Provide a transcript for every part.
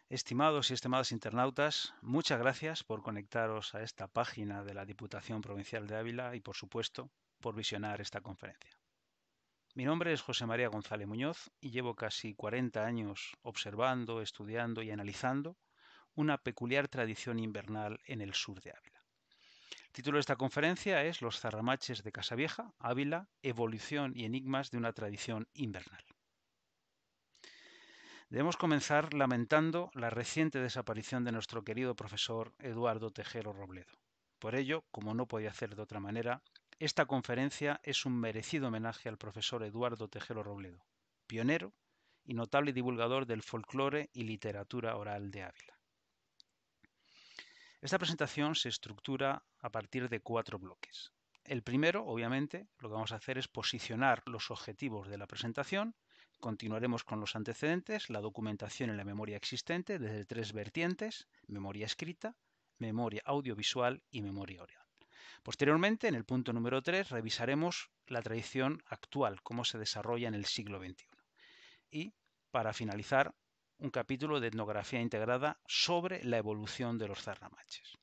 Estimados y estimadas internautas, muchas gracias por conectaros a esta página de la Diputación Provincial de Ávila y, por supuesto, por visionar esta conferencia. Mi nombre es José María González Muñoz y llevo casi 40 años observando, estudiando y analizando una peculiar tradición invernal en el sur de Ávila. El título de esta conferencia es Los Zarramaches de Casavieja, Ávila, evolución y enigmas de una tradición invernal. Debemos comenzar lamentando la reciente desaparición de nuestro querido profesor Eduardo Tejero Robledo. Por ello, como no podía hacer de otra manera, esta conferencia es un merecido homenaje al profesor Eduardo Tejero Robledo, pionero y notable divulgador del folclore y literatura oral de Ávila. Esta presentación se estructura a partir de 4 bloques. El primero, obviamente, lo que vamos a hacer es posicionar los objetivos de la presentación. Continuaremos con los antecedentes, la documentación en la memoria existente desde 3 vertientes: memoria escrita, memoria audiovisual y memoria oral. Posteriormente, en el punto número 3, revisaremos la tradición actual, cómo se desarrolla en el siglo XXI. Y, para finalizar, un capítulo de etnografía integrada sobre la evolución de los zarramaches.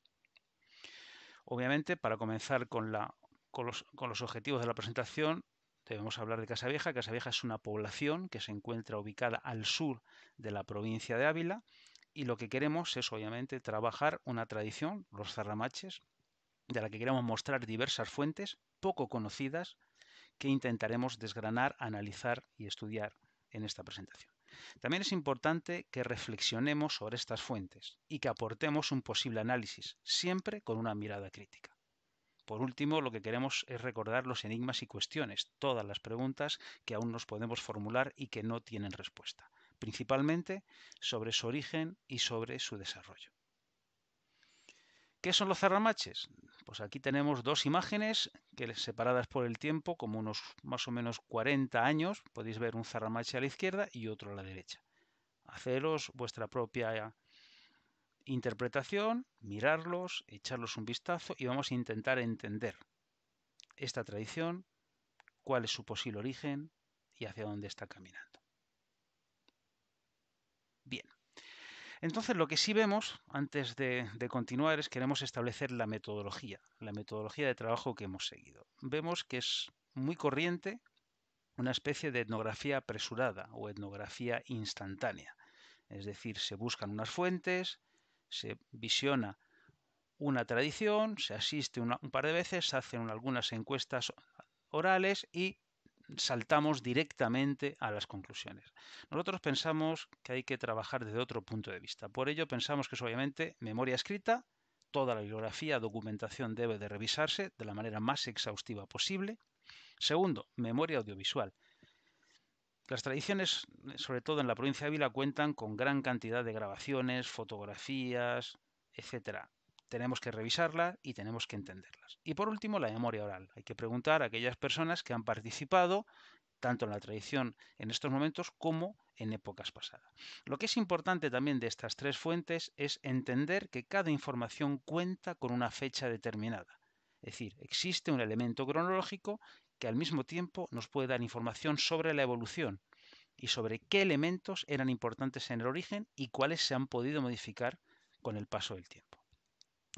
Obviamente, para comenzar con los objetivos de la presentación, debemos hablar de Casavieja. Casavieja es una población que se encuentra ubicada al sur de la provincia de Ávila y lo que queremos es, obviamente, trabajar una tradición, los zarramaches, de la que queremos mostrar diversas fuentes poco conocidas que intentaremos desgranar, analizar y estudiar en esta presentación. También es importante que reflexionemos sobre estas fuentes y que aportemos un posible análisis, siempre con una mirada crítica. Por último, lo que queremos es recordar los enigmas y cuestiones, todas las preguntas que aún nos podemos formular y que no tienen respuesta, principalmente sobre su origen y sobre su desarrollo. ¿Qué son los zarramaches? Pues aquí tenemos 2 imágenes que separadas por el tiempo, como unos más o menos 40 años. Podéis ver un zarramache a la izquierda y otro a la derecha. Haceros vuestra propia interpretación, mirarlos, echarlos un vistazo y vamos a intentar entender esta tradición, cuál es su posible origen y hacia dónde está caminando. Bien. Entonces, lo que sí vemos, antes de continuar, es que queremos establecer la metodología de trabajo que hemos seguido. Vemos que es muy corriente una especie de etnografía apresurada o etnografía instantánea. Es decir, se buscan unas fuentes, se visiona una tradición, se asiste un par de veces, se hacen algunas encuestas orales y saltamos directamente a las conclusiones. Nosotros pensamos que hay que trabajar desde otro punto de vista. Por ello pensamos que es obviamente memoria escrita, toda la bibliografía, documentación debe de revisarse de la manera más exhaustiva posible. Segundo, memoria audiovisual. Las tradiciones, sobre todo en la provincia de Ávila, cuentan con gran cantidad de grabaciones, fotografías, etcétera. Tenemos que revisarlas y tenemos que entenderlas. Y por último, la memoria oral. Hay que preguntar a aquellas personas que han participado tanto en la tradición en estos momentos como en épocas pasadas. Lo que es importante también de estas 3 fuentes es entender que cada información cuenta con una fecha determinada. Es decir, existe un elemento cronológico que al mismo tiempo nos puede dar información sobre la evolución y sobre qué elementos eran importantes en el origen y cuáles se han podido modificar con el paso del tiempo.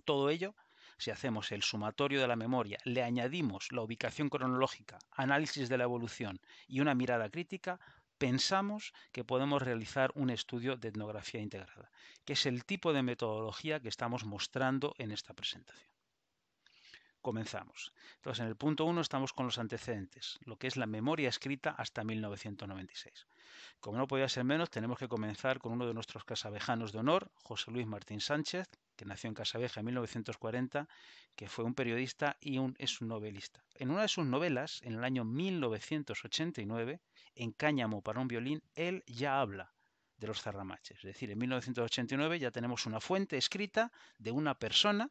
Todo ello, si hacemos el sumatorio de la memoria, le añadimos la ubicación cronológica, análisis de la evolución y una mirada crítica, pensamos que podemos realizar un estudio de etnografía integrada, que es el tipo de metodología que estamos mostrando en esta presentación. Comenzamos. Entonces, en el punto 1 estamos con los antecedentes, lo que es la memoria escrita hasta 1996. Como no podía ser menos, tenemos que comenzar con uno de nuestros casavejanos de honor, José Luis Martín Sánchez, que nació en Casaveja en 1940, que fue un periodista y es un novelista. En una de sus novelas, en el año 1989, en Cáñamo para un violín, él ya habla de los zarramaches. Es decir, en 1989 ya tenemos una fuente escrita de una persona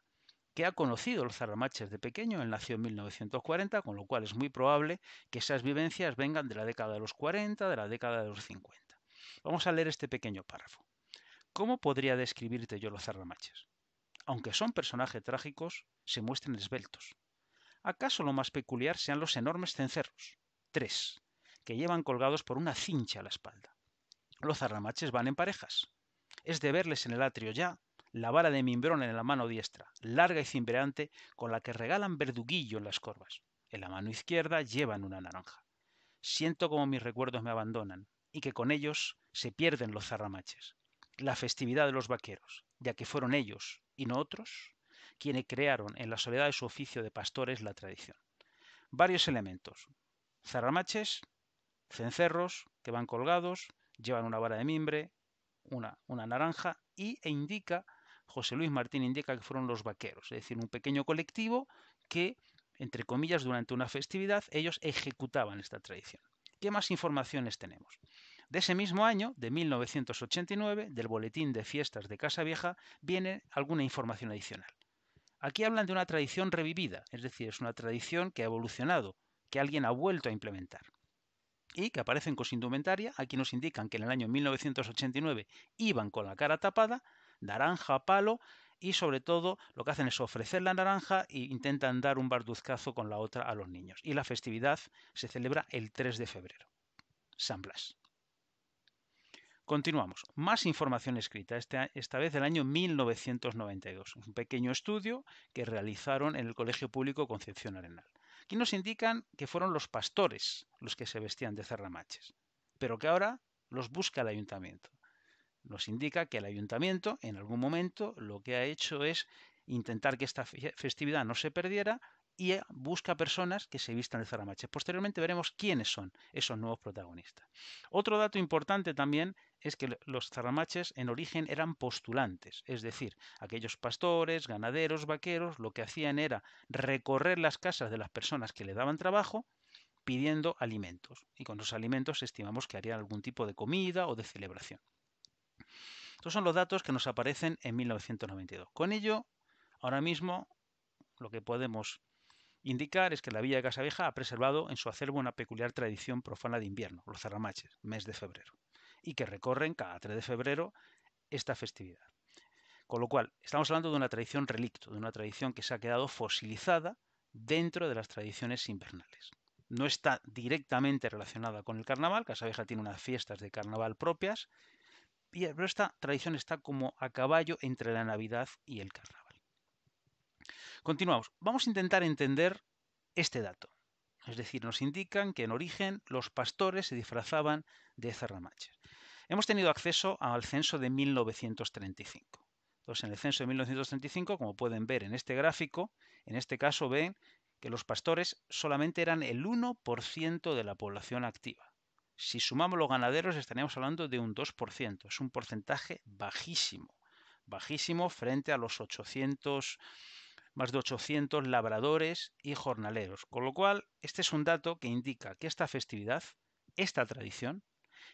que ha conocido los zarramaches de pequeño. Él nació en 1940, con lo cual es muy probable que esas vivencias vengan de la década de los 40, de la década de los 50. Vamos a leer este pequeño párrafo. ¿Cómo podría describirte yo los zarramaches? Aunque son personajes trágicos, se muestran esbeltos. ¿Acaso lo más peculiar sean los enormes cencerros? 3, que llevan colgados por una cincha a la espalda. Los zarramaches van en parejas. Es de verles en el atrio ya, la vara de mimbrón en la mano diestra, larga y cimbreante, con la que regalan verduguillo en las corvas. En la mano izquierda llevan una naranja. Siento como mis recuerdos me abandonan, y que con ellos se pierden los zarramaches, la festividad de los vaqueros, ya que fueron ellos, y no otros, quienes crearon en la soledad de su oficio de pastores la tradición. Varios elementos: zarramaches, cencerros que van colgados, llevan una vara de mimbre, una naranja, e indica, José Luis Martín indica que fueron los vaqueros, es decir, un pequeño colectivo que, entre comillas, durante una festividad ellos ejecutaban esta tradición. ¿Qué más informaciones tenemos? De ese mismo año, de 1989, del Boletín de Fiestas de Casavieja, viene alguna información adicional. Aquí hablan de una tradición revivida, es decir, es una tradición que ha evolucionado, que alguien ha vuelto a implementar y que aparecen con su indumentaria. Aquí nos indican que en el año 1989 iban con la cara tapada, naranja, palo, y sobre todo lo que hacen es ofrecer la naranja e intentan dar un barduzcazo con la otra a los niños. Y la festividad se celebra el 3 de febrero, San Blas. Continuamos. Más información escrita, esta vez del año 1992. Un pequeño estudio que realizaron en el Colegio Público Concepción Arenal. Aquí nos indican que fueron los pastores los que se vestían de zarramaches, pero que ahora los busca el ayuntamiento. Nos indica que el ayuntamiento, en algún momento, lo que ha hecho es intentar que esta festividad no se perdiera y busca personas que se vistan de zarramaches. Posteriormente veremos quiénes son esos nuevos protagonistas. Otro dato importante también es que los zarramaches en origen eran postulantes, es decir, aquellos pastores, ganaderos, vaqueros, lo que hacían era recorrer las casas de las personas que le daban trabajo pidiendo alimentos, y con los alimentos estimamos que harían algún tipo de comida o de celebración. Estos son los datos que nos aparecen en 1992. Con ello, ahora mismo, lo que podemos indicar es que la villa de Casavieja ha preservado en su acervo una peculiar tradición profana de invierno, los zarramaches, mes de febrero, y que recorren cada 3 de febrero esta festividad. Con lo cual, estamos hablando de una tradición relicto, de una tradición que se ha quedado fosilizada dentro de las tradiciones invernales. No está directamente relacionada con el carnaval. Casavieja tiene unas fiestas de carnaval propias, pero esta tradición está como a caballo entre la Navidad y el carnaval. Continuamos. Vamos a intentar entender este dato. Es decir, nos indican que en origen los pastores se disfrazaban de zarramaches. Hemos tenido acceso al censo de 1935. Entonces, en el censo de 1935, como pueden ver en este gráfico, en este caso ven que los pastores solamente eran el 1% de la población activa. Si sumamos los ganaderos estaríamos hablando de un 2%. Es un porcentaje bajísimo, bajísimo frente a los más de 800 labradores y jornaleros. Con lo cual, este es un dato que indica que esta festividad, esta tradición,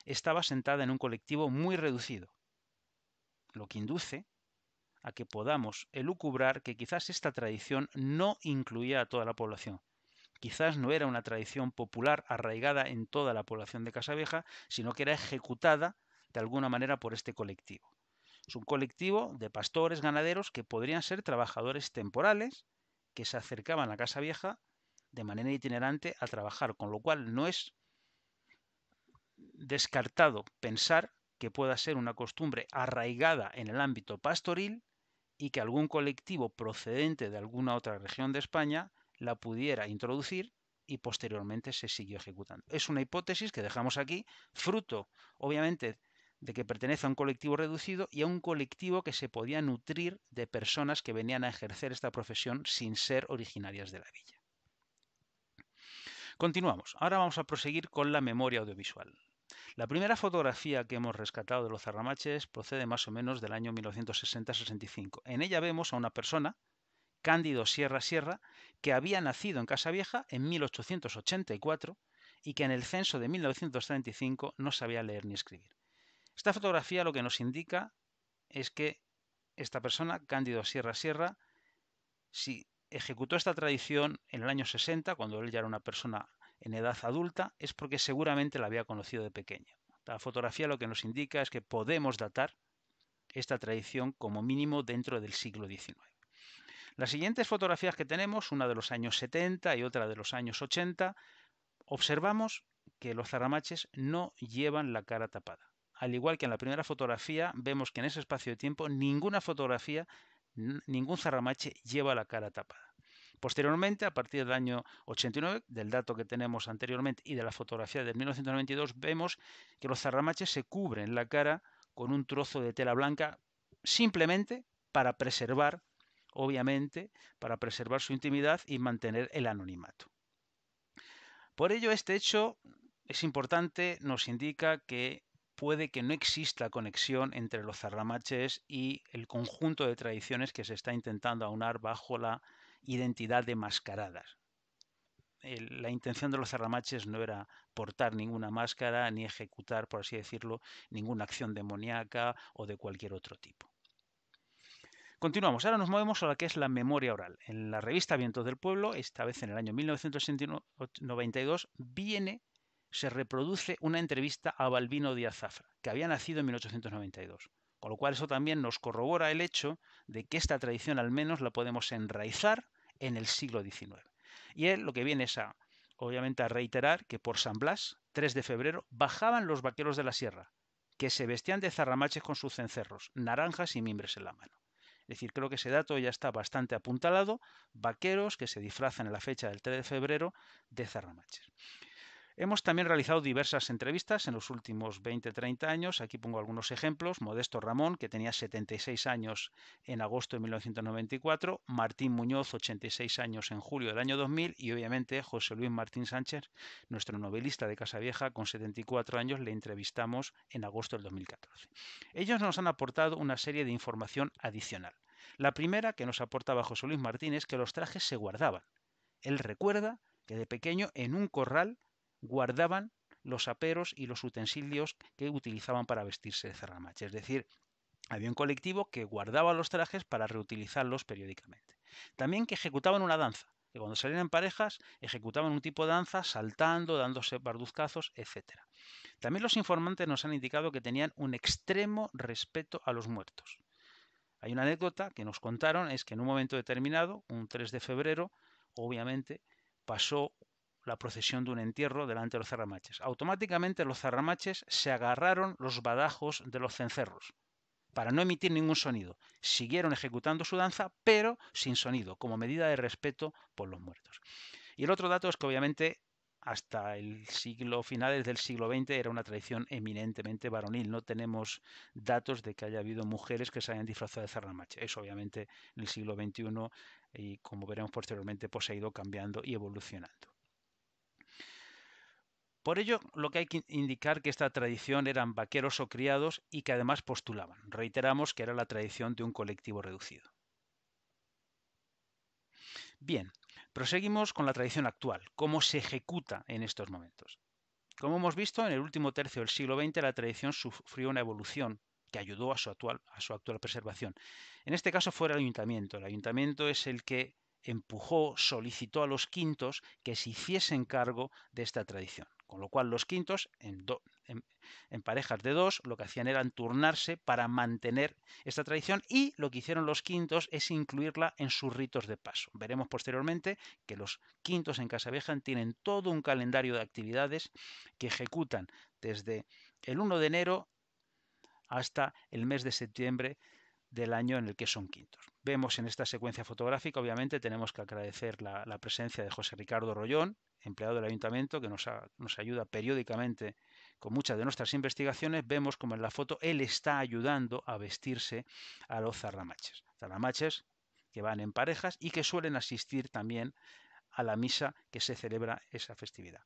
estaba sentada en un colectivo muy reducido, lo que induce a que podamos elucubrar que quizás esta tradición no incluía a toda la población. Quizás no era una tradición popular arraigada en toda la población de Casavieja, sino que era ejecutada de alguna manera por este colectivo. Es un colectivo de pastores, ganaderos, que podrían ser trabajadores temporales, que se acercaban a Casavieja de manera itinerante a trabajar, con lo cual no es descartado pensar que pueda ser una costumbre arraigada en el ámbito pastoril y que algún colectivo procedente de alguna otra región de España la pudiera introducir y posteriormente se siguió ejecutando. Es una hipótesis que dejamos aquí, fruto, obviamente, de que pertenece a un colectivo reducido y a un colectivo que se podía nutrir de personas que venían a ejercer esta profesión sin ser originarias de la villa. Continuamos. Ahora vamos a proseguir con la memoria audiovisual. La primera fotografía que hemos rescatado de los zarramaches procede más o menos del año 1960-65. En ella vemos a una persona, Cándido Sierra Sierra, que había nacido en Casavieja en 1884 y que en el censo de 1935 no sabía leer ni escribir. Esta fotografía lo que nos indica es que esta persona, Cándido Sierra Sierra, si ejecutó esta tradición en el año 60, cuando él ya era una persona en edad adulta, es porque seguramente la había conocido de pequeño. La fotografía lo que nos indica es que podemos datar esta tradición como mínimo dentro del siglo XIX. Las siguientes fotografías que tenemos, una de los años 70 y otra de los años 80, observamos que los zarramaches no llevan la cara tapada. al igual que en la primera fotografía, vemos que en ese espacio de tiempo ninguna fotografía, ningún zarramache lleva la cara tapada. Posteriormente, a partir del año 89, del dato que tenemos anteriormente y de la fotografía de 1992, vemos que los zarramaches se cubren la cara con un trozo de tela blanca simplemente para preservar, obviamente, para preservar su intimidad y mantener el anonimato. Por ello, este hecho es importante, nos indica que puede que no exista conexión entre los zarramaches y el conjunto de tradiciones que se está intentando aunar bajo la identidad de mascaradas. La intención de los zarramaches no era portar ninguna máscara ni ejecutar, por así decirlo, ninguna acción demoníaca o de cualquier otro tipo. Continuamos, ahora nos movemos a lo que es la memoria oral. En la revista Vientos del Pueblo, esta vez en el año 1992, se reproduce una entrevista a Balbino Díaz Zafra, que había nacido en 1892. Con lo cual eso también nos corrobora el hecho de que esta tradición al menos la podemos enraizar en el siglo XIX. Y él lo que viene es obviamente a reiterar que por San Blas, 3 de febrero, bajaban los vaqueros de la sierra, que se vestían de zarramaches con sus cencerros, naranjas y mimbres en la mano. Es decir, creo que ese dato ya está bastante apuntalado, vaqueros que se disfrazan en la fecha del 3 de febrero de zarramaches. Hemos también realizado diversas entrevistas en los últimos 20-30 años. Aquí pongo algunos ejemplos. Modesto Ramón, que tenía 76 años en agosto de 1994. Martín Muñoz, 86 años en julio del año 2000. Y obviamente José Luis Martín Sánchez, nuestro novelista de Casavieja, con 74 años, le entrevistamos en agosto del 2014. Ellos nos han aportado una serie de información adicional. La primera que nos aportaba José Luis Martín es que los trajes se guardaban. Él recuerda que de pequeño en un corral guardaban los aperos y los utensilios que utilizaban para vestirse de zarramache. Es decir, había un colectivo que guardaba los trajes para reutilizarlos periódicamente. También que ejecutaban una danza, que cuando salían en parejas ejecutaban un tipo de danza saltando, dándose barduzcazos, etc. También los informantes nos han indicado que tenían un extremo respeto a los muertos. Hay una anécdota que nos contaron, es que en un momento determinado, un 3 de febrero, obviamente, pasó la procesión de un entierro delante de los zarramaches. Automáticamente los zarramaches se agarraron los badajos de los cencerros para no emitir ningún sonido. Siguieron ejecutando su danza, pero sin sonido, como medida de respeto por los muertos. Y el otro dato es que obviamente hasta el finales del siglo XX era una tradición eminentemente varonil. No tenemos datos de que haya habido mujeres que se hayan disfrazado de zarramache. Eso obviamente en el siglo XXI y como veremos posteriormente pues ha ido cambiando y evolucionando. Por ello, lo que hay que indicar que esta tradición eran vaqueros o criados y que además postulaban. Reiteramos que era la tradición de un colectivo reducido. Bien, proseguimos con la tradición actual, cómo se ejecuta en estos momentos. Como hemos visto, en el último tercio del siglo XX la tradición sufrió una evolución que ayudó a su actual preservación. En este caso fue el ayuntamiento. El ayuntamiento es el que empujó, solicitó a los quintos que se hiciesen cargo de esta tradición. Con lo cual los quintos, en parejas de dos, lo que hacían era turnarse para mantener esta tradición y lo que hicieron los quintos es incluirla en sus ritos de paso. Veremos posteriormente que los quintos en Casavieja tienen todo un calendario de actividades que ejecutan desde el 1 de enero hasta el mes de septiembre del año en el que son quintos. Vemos en esta secuencia fotográfica, obviamente, tenemos que agradecer la presencia de José Ricardo Rollón, empleado del ayuntamiento, que nos ayuda periódicamente con muchas de nuestras investigaciones. Vemos como en la foto él está ayudando a vestirse a los zarramaches. Zarramaches que van en parejas y que suelen asistir también a la misa que se celebra esa festividad.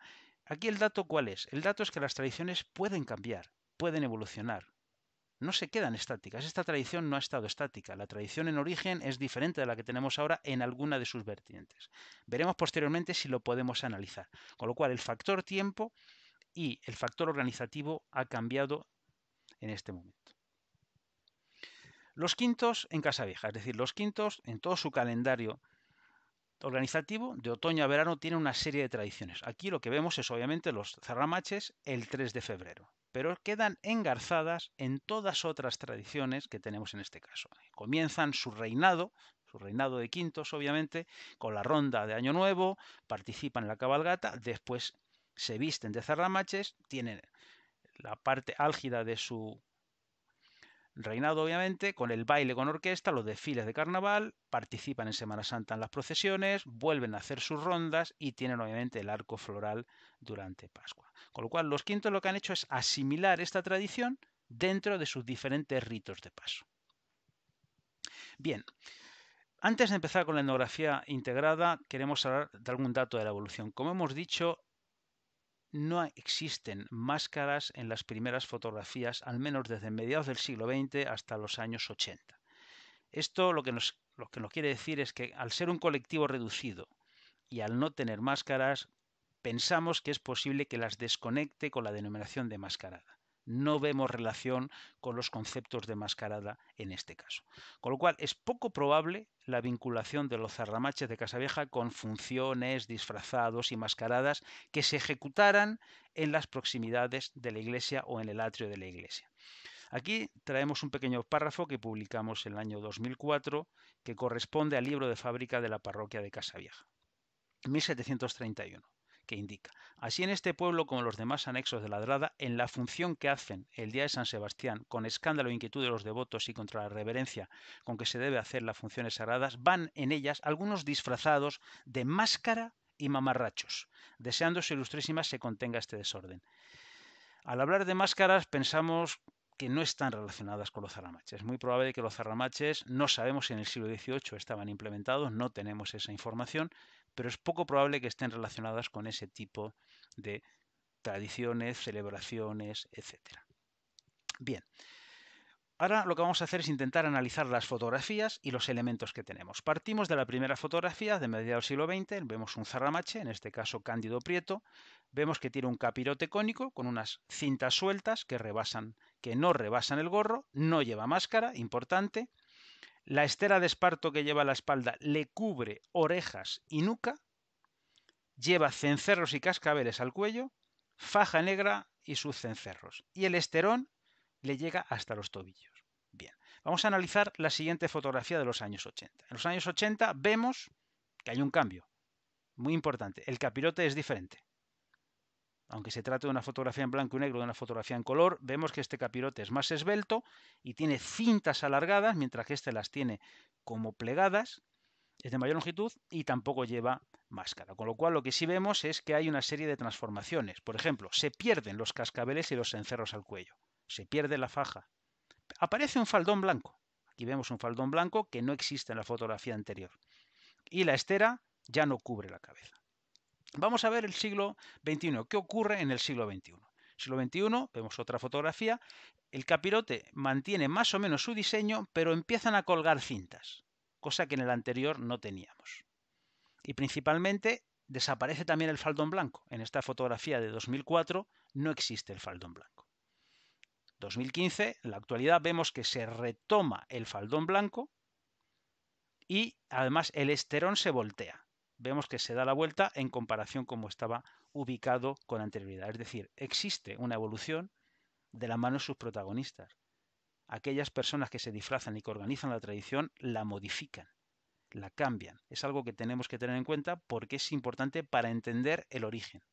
Aquí el dato, ¿cuál es? El dato es que las tradiciones pueden cambiar, pueden evolucionar. No se quedan estáticas. Esta tradición no ha estado estática. La tradición en origen es diferente de la que tenemos ahora en alguna de sus vertientes. Veremos posteriormente si lo podemos analizar. Con lo cual, el factor tiempo y el factor organizativo ha cambiado en este momento. Los quintos en Casavieja, es decir, los quintos en todo su calendario organizativo de otoño a verano tiene una serie de tradiciones. Aquí lo que vemos es obviamente los zarramaches el 3 de febrero, pero quedan engarzadas en todas otras tradiciones que tenemos en este caso. Comienzan su reinado de quintos obviamente, con la ronda de Año Nuevo, participan en la cabalgata, después se visten de zarramaches, tienen la parte álgida de su reinado, obviamente, con el baile con orquesta, los desfiles de carnaval, participan en Semana Santa en las procesiones, vuelven a hacer sus rondas y tienen obviamente el arco floral durante Pascua. Con lo cual los quintos lo que han hecho es asimilar esta tradición dentro de sus diferentes ritos de paso. Bien, antes de empezar con la etnografía integrada, queremos hablar de algún dato de la evolución. Como hemos dicho, no existen máscaras en las primeras fotografías, al menos desde mediados del siglo XX hasta los años 80. Esto lo que nos quiere decir es que al ser un colectivo reducido y al no tener máscaras, pensamos que es posible que las desconecte con la denominación de mascarada. No vemos relación con los conceptos de mascarada en este caso. Con lo cual es poco probable la vinculación de los zarramaches de Casavieja con funciones, disfrazados y mascaradas que se ejecutaran en las proximidades de la iglesia o en el atrio de la iglesia. Aquí traemos un pequeño párrafo que publicamos en el año 2004 que corresponde al libro de fábrica de la parroquia de Casavieja, 1731. Que indica: así en este pueblo como en los demás anexos de Ladrada, en la función que hacen el día de San Sebastián, con escándalo e inquietud de los devotos y contra la reverencia con que se debe hacer las funciones sagradas, van en ellas algunos disfrazados de máscara y mamarrachos, deseando su ilustrísima se contenga este desorden. Al hablar de máscaras pensamos que no están relacionadas con los zarramaches. Es muy probable que los zarramaches, no sabemos si en el siglo XVIII estaban implementados, no tenemos esa información, pero es poco probable que estén relacionadas con ese tipo de tradiciones, celebraciones, etc. Bien, ahora lo que vamos a hacer es intentar analizar las fotografías y los elementos que tenemos. Partimos de la primera fotografía de mediados del siglo XX, vemos un zarramache, en este caso Cándido Prieto, vemos que tiene un capirote cónico con unas cintas sueltas que no rebasan el gorro, no lleva máscara, importante. La estera de esparto que lleva a la espalda le cubre orejas y nuca, lleva cencerros y cascabeles al cuello, faja negra y sus cencerros. Y el esterón le llega hasta los tobillos. Bien, vamos a analizar la siguiente fotografía de los años 80. En los años 80 vemos que hay un cambio muy importante. El capirote es diferente. Aunque se trate de una fotografía en blanco y negro, de una fotografía en color, vemos que este capirote es más esbelto y tiene cintas alargadas, mientras que este las tiene como plegadas, es de mayor longitud y tampoco lleva máscara. Con lo cual lo que sí vemos es que hay una serie de transformaciones. Por ejemplo, se pierden los cascabeles y los cencerros al cuello. Se pierde la faja. Aparece un faldón blanco. Aquí vemos un faldón blanco que no existe en la fotografía anterior. Y la estera ya no cubre la cabeza. Vamos a ver el siglo XXI. ¿Qué ocurre en el siglo XXI? En el siglo XXI vemos otra fotografía. El capirote mantiene más o menos su diseño, pero empiezan a colgar cintas, cosa que en el anterior no teníamos. Y principalmente desaparece también el faldón blanco. En esta fotografía de 2004 no existe el faldón blanco. 2015, en la actualidad, vemos que se retoma el faldón blanco y además el esterón se voltea. Vemos que se da la vuelta en comparación con cómo estaba ubicado con anterioridad. Es decir, existe una evolución de la mano de sus protagonistas. Aquellas personas que se disfrazan y que organizan la tradición la modifican, la cambian. Es algo que tenemos que tener en cuenta porque es importante para entender el origen.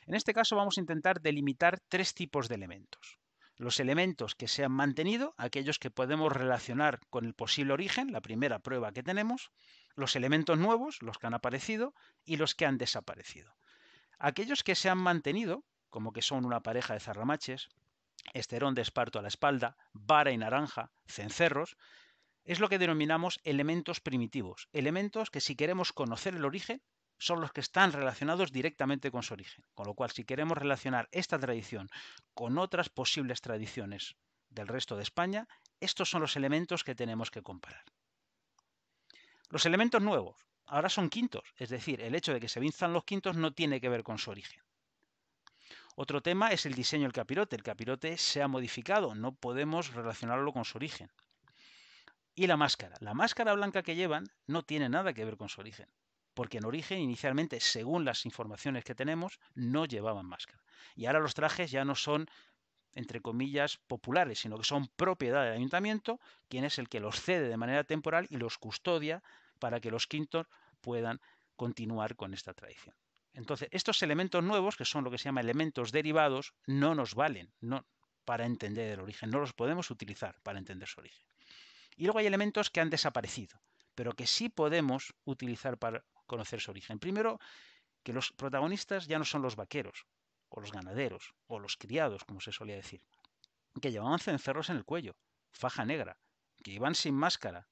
En este caso vamos a intentar delimitar tres tipos de elementos. Los elementos que se han mantenido, aquellos que podemos relacionar con el posible origen, la primera prueba que tenemos, los elementos nuevos, los que han aparecido, y los que han desaparecido. Aquellos que se han mantenido, como que son una pareja de zarramaches, esterón de esparto a la espalda, vara y naranja, cencerros, es lo que denominamos elementos primitivos, elementos que si queremos conocer el origen, son los que están relacionados directamente con su origen. Con lo cual, si queremos relacionar esta tradición con otras posibles tradiciones del resto de España, estos son los elementos que tenemos que comparar. Los elementos nuevos ahora son quintos, es decir, el hecho de que se venzan los quintos no tiene que ver con su origen. Otro tema es el diseño del capirote. El capirote se ha modificado, no podemos relacionarlo con su origen. Y la máscara blanca que llevan no tiene nada que ver con su origen. Porque en origen, inicialmente, según las informaciones que tenemos, no llevaban máscara. Y ahora los trajes ya no son, entre comillas, populares, sino que son propiedad del ayuntamiento, quien es el que los cede de manera temporal y los custodia para que los quintos puedan continuar con esta tradición. Entonces, estos elementos nuevos, que son lo que se llama elementos derivados, no nos valen para entender el origen, no los podemos utilizar para entender su origen. Y luego hay elementos que han desaparecido, pero que sí podemos utilizar para conocer su origen. Primero, que los protagonistas ya no son los vaqueros, o los ganaderos, o los criados, como se solía decir, que llevaban cencerros en el cuello, faja negra, que iban sin máscara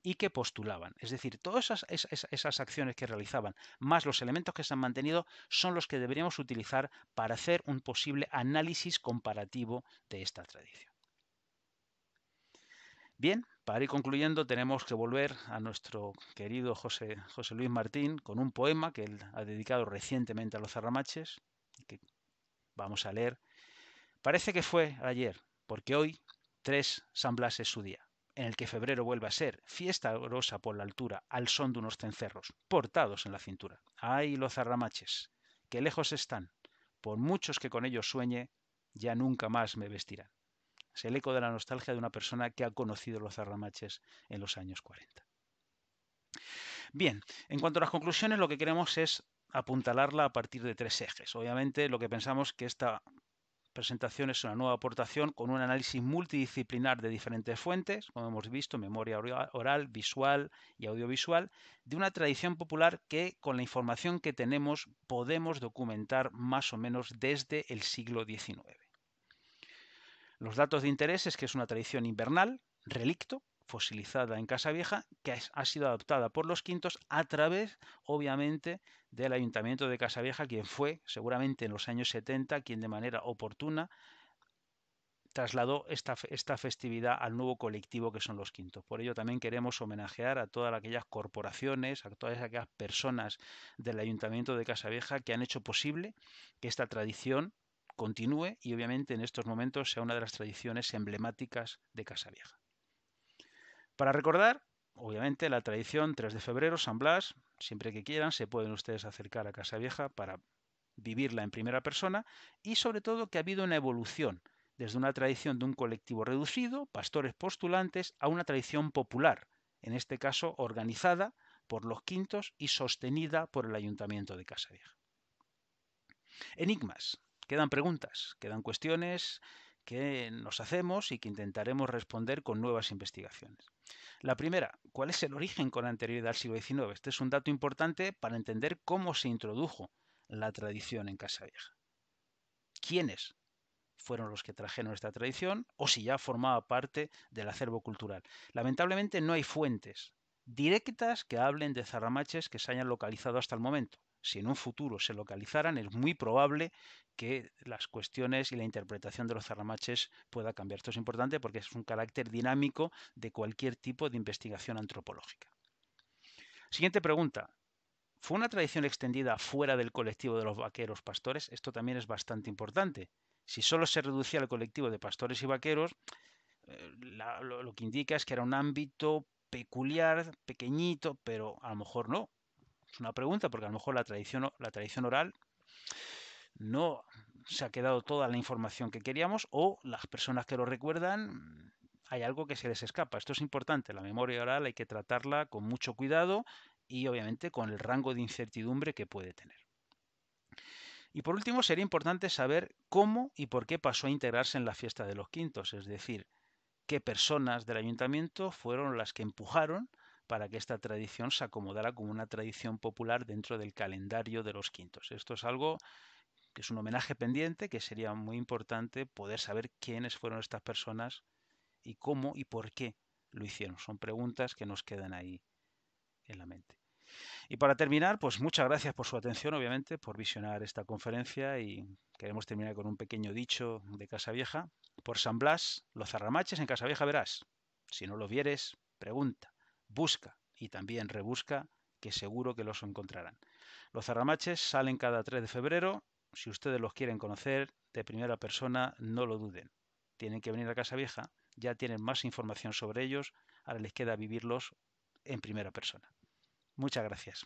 y que postulaban. Es decir, todas esas acciones que realizaban, más los elementos que se han mantenido, son los que deberíamos utilizar para hacer un posible análisis comparativo de esta tradición. Bien, para ir concluyendo tenemos que volver a nuestro querido José Luis Martín con un poema que él ha dedicado recientemente a los zarramaches, que vamos a leer. Parece que fue ayer, porque hoy 3 San Blas es su día, en el que febrero vuelve a ser fiesta grosa por la altura, al son de unos cencerros, portados en la cintura. ¡Ay, los zarramaches! Que lejos están, por muchos que con ellos sueñe, ya nunca más me vestirán. Es el eco de la nostalgia de una persona que ha conocido los zarramaches en los años 40. Bien, en cuanto a las conclusiones, lo que queremos es apuntalarla a partir de 3 ejes. Obviamente, lo que pensamos que esta presentación es una nueva aportación con un análisis multidisciplinar de diferentes fuentes, como hemos visto, memoria oral, visual y audiovisual, de una tradición popular que, con la información que tenemos, podemos documentar más o menos desde el siglo XIX. Los datos de interés es que es una tradición invernal, relicto, fosilizada en Casa Vieja, que ha sido adoptada por los Quintos a través, obviamente, del Ayuntamiento de Casa Vieja, quien fue, seguramente en los años 70, quien de manera oportuna trasladó esta festividad al nuevo colectivo que son los Quintos. Por ello también queremos homenajear a todas aquellas corporaciones, a todas aquellas personas del Ayuntamiento de Casa Vieja que han hecho posible que esta tradición continúe y obviamente en estos momentos sea una de las tradiciones emblemáticas de Casa Vieja. Para recordar, obviamente, la tradición 3 de febrero, San Blas, siempre que quieran se pueden ustedes acercar a Casa Vieja para vivirla en primera persona y sobre todo que ha habido una evolución desde una tradición de un colectivo reducido, pastores postulantes, a una tradición popular, en este caso organizada por los Quintos y sostenida por el Ayuntamiento de Casa Vieja. Enigmas. Quedan preguntas, quedan cuestiones que nos hacemos y que intentaremos responder con nuevas investigaciones. La primera, ¿cuál es el origen con anterioridad al siglo XIX? Este es un dato importante para entender cómo se introdujo la tradición en Casa Vieja. ¿Quiénes fueron los que trajeron esta tradición o si ya formaba parte del acervo cultural? Lamentablemente no hay fuentes directas que hablen de zarramaches que se hayan localizado hasta el momento. Si en un futuro se localizaran, es muy probable que las cuestiones y la interpretación de los zarramaches pueda cambiar. Esto es importante porque es un carácter dinámico de cualquier tipo de investigación antropológica. Siguiente pregunta. ¿Fue una tradición extendida fuera del colectivo de los vaqueros pastores? Esto también es bastante importante. Si solo se reducía al colectivo de pastores y vaqueros, lo que indica es que era un ámbito peculiar, pequeñito, pero a lo mejor no. Es una pregunta porque a lo mejor la tradición oral no se ha quedado toda la información que queríamos o las personas que lo recuerdan hay algo que se les escapa. Esto es importante. La memoria oral hay que tratarla con mucho cuidado y obviamente con el rango de incertidumbre que puede tener. Y por último, sería importante saber cómo y por qué pasó a integrarse en la fiesta de los Quintos, es decir, qué personas del ayuntamiento fueron las que empujaron para que esta tradición se acomodara como una tradición popular dentro del calendario de los Quintos. Esto es algo que es un homenaje pendiente, que sería muy importante poder saber quiénes fueron estas personas y cómo y por qué lo hicieron. Son preguntas que nos quedan ahí en la mente. Y para terminar, pues muchas gracias por su atención, obviamente, por visionar esta conferencia y queremos terminar con un pequeño dicho de Casa Vieja. Por San Blas, los zarramaches en Casa Vieja verás. Si no lo vieres, pregunta, busca y también rebusca, que seguro que los encontrarán. Los zarramaches salen cada 3 de febrero. Si ustedes los quieren conocer de primera persona, no lo duden. Tienen que venir a Casa Vieja, ya tienen más información sobre ellos, ahora les queda vivirlos en primera persona. Muchas gracias.